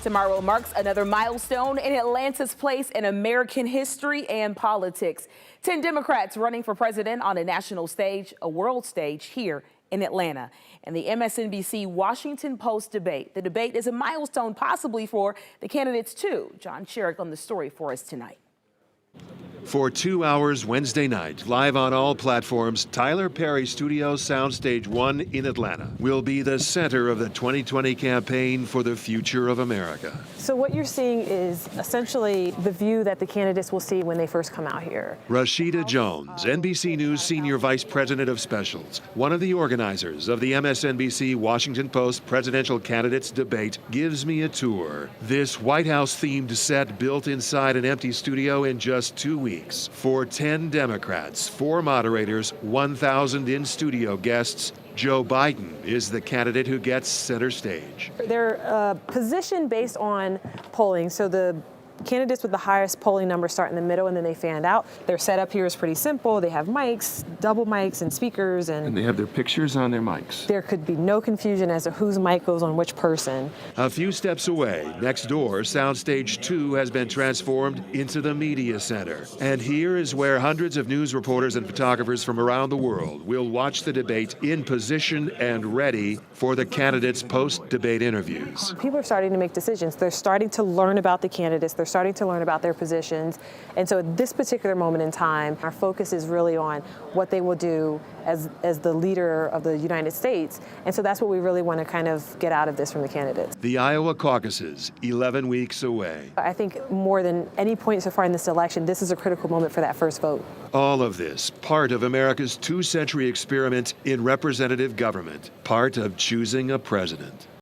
Tomorrow marks another milestone in Atlanta's place in American history and politics. 10 Democrats running for president on a national stage, a world stage here in Atlanta. And the MSNBC Washington Post debate. The debate is a milestone possibly for the candidates too. John Sherrick on the story for us tonight. For 2 hours Wednesday night, live on all platforms, Tyler Perry Studios Soundstage 1 in Atlanta will be the center of the 2020 campaign for the future of America. So what you're seeing is essentially the view that the candidates will see when they first come out here. Rashida Jones, NBC News Senior Vice President of Specials, one of the organizers of the MSNBC Washington Post presidential candidates debate, gives me a tour. This White House-themed set built inside an empty studio in just 2 weeks. For 10 Democrats, 4 moderators, 1,000 in-studio guests, Joe Biden is the candidate who gets center stage. They're positioned based on polling, so the candidates with the highest polling numbers start in the middle and then they fan out. Their setup here is pretty simple. They have mics, double mics and speakers. And they have their pictures on their mics. There could be no confusion as to whose mic goes on which person. A few steps away, next door, Soundstage 2 has been transformed into the media center. And here is where hundreds of news reporters and photographers from around the world will watch the debate in position and ready for the candidates' post-debate interviews. People are starting to make decisions. They're starting to learn about the candidates. They're starting to learn about their positions. And so at this particular moment in time, our focus is really on what they will do as the leader of the United States. And so that's what we really want to kind of get out of this from the candidates. The Iowa caucuses, 11 weeks away. I think more than any point so far in this election, this is a critical moment for that first vote. All of this, part of America's 2-century experiment in representative government, part of choosing a president.